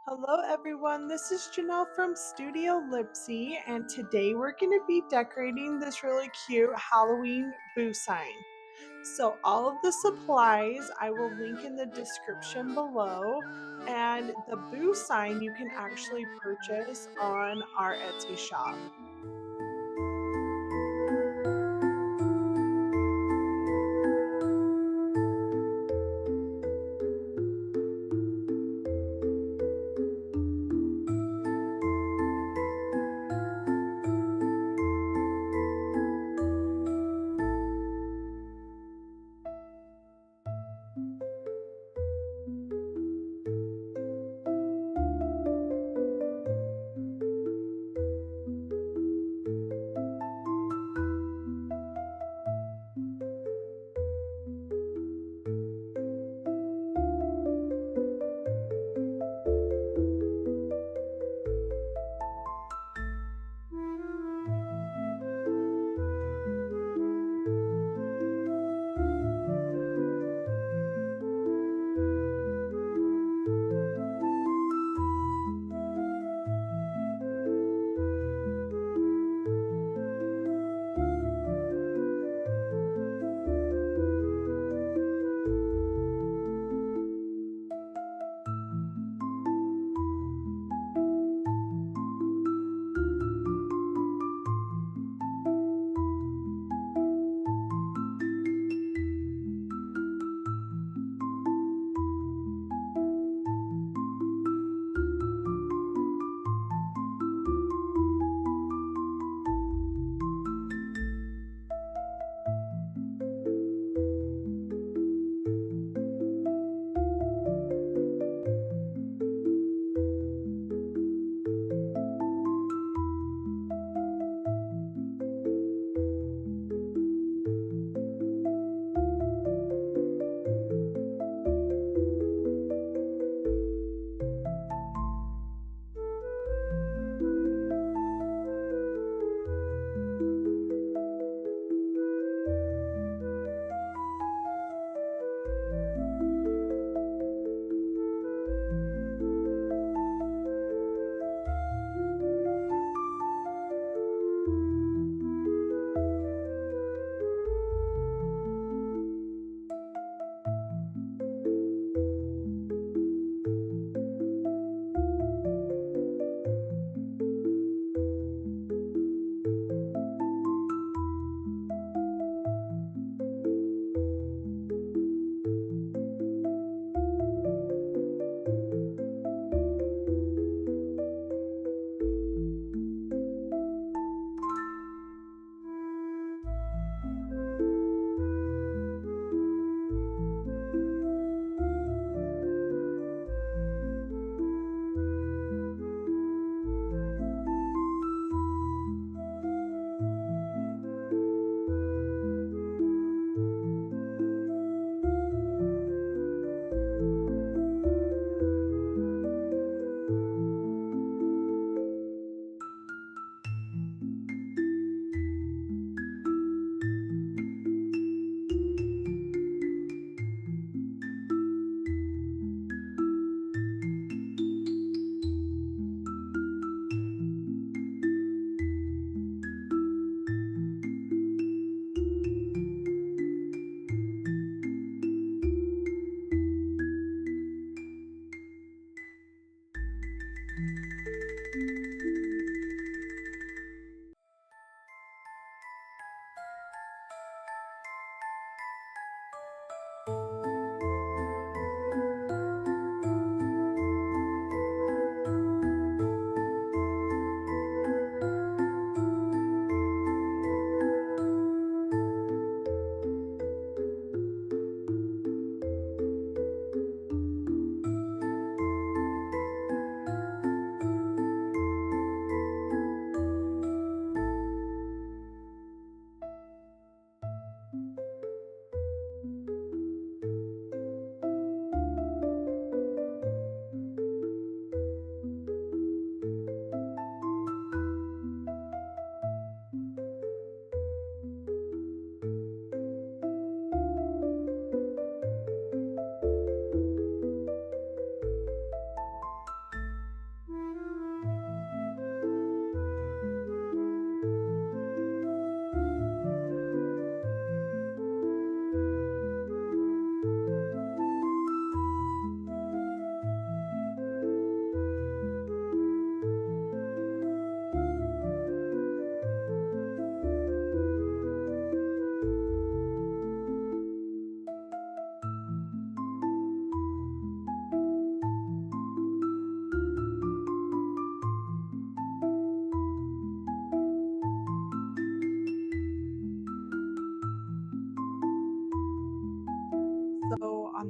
Hello everyone, this is Janelle from Studio Lipsy, and today we're going to be decorating this really cute Halloween boo sign. So all of the supplies I will link in the description below, and the boo sign you can actually purchase on our Etsy shop.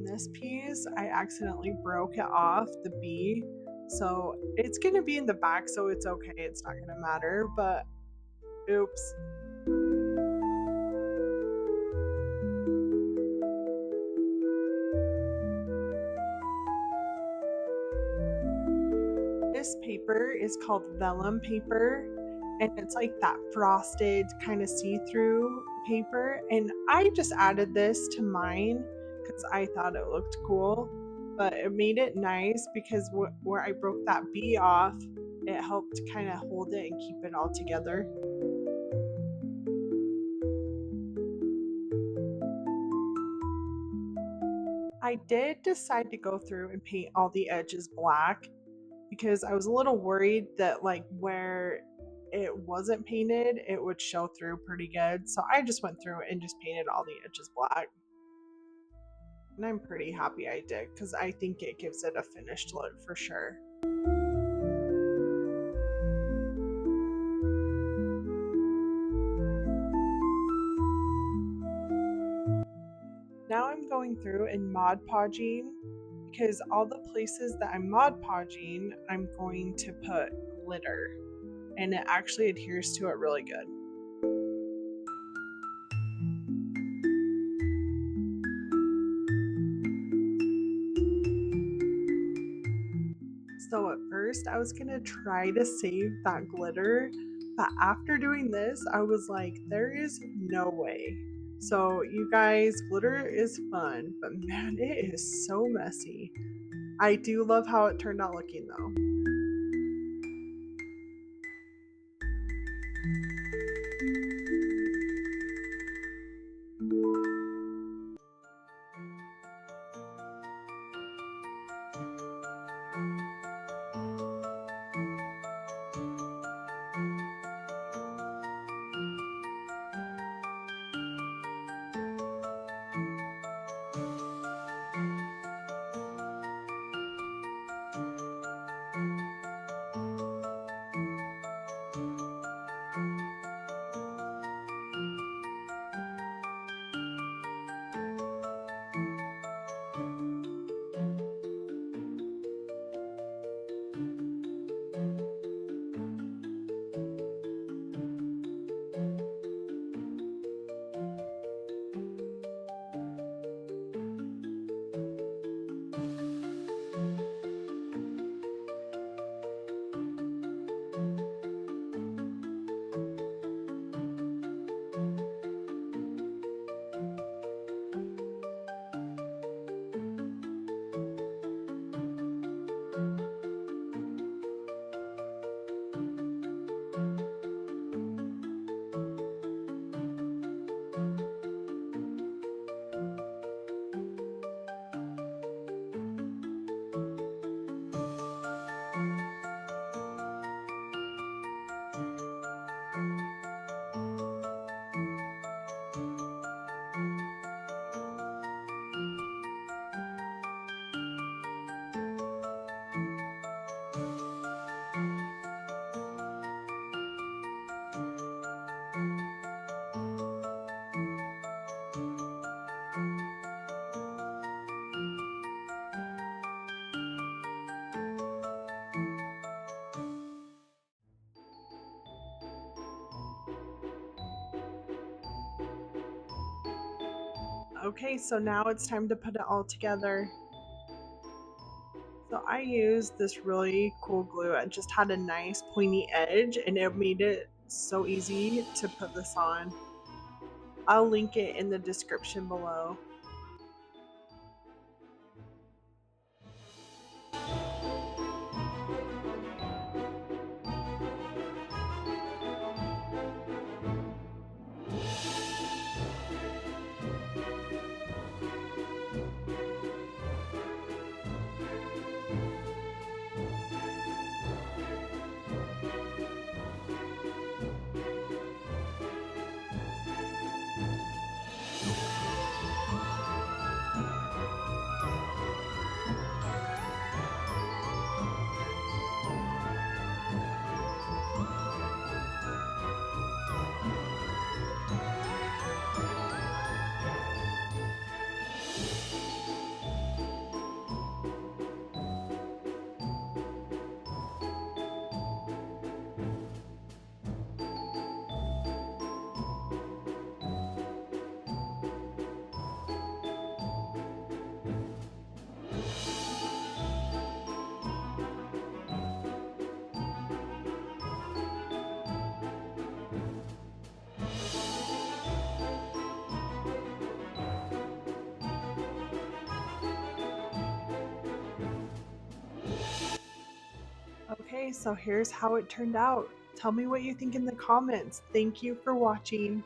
on this piece, I accidentally broke it off the B. So it's going to be in the back, so it's okay. It's not going to matter, but oops. This paper is called Vellum Paper, and it's like that frosted kind of see-through paper, and I just added this to mine because I thought it looked cool, but it made it nice because where I broke that B off, it helped kind of hold it and keep it all together. I did decide to go through and paint all the edges black because I was a little worried that like where it wasn't painted, it would show through pretty good. So I just went through and just painted all the edges black. And I'm pretty happy I did because I think it gives it a finished look for sure. Now I'm going through and ModPodging because all the places that I'm ModPodging, I'm going to put glitter, and it actually adheres to it really good. So at first I was gonna try to save that glitter, but after doing this, I was like, there is no way. So you guys, glitter is fun, but man, it is so messy. I do love how it turned out looking though. Okay, so now it's time to put it all together. So I used this really cool glue. It just had a nice pointy edge and it made it so easy to put this on. I'll link it in the description below. Okay, so here's how it turned out. Tell me what you think in the comments. Thank you for watching.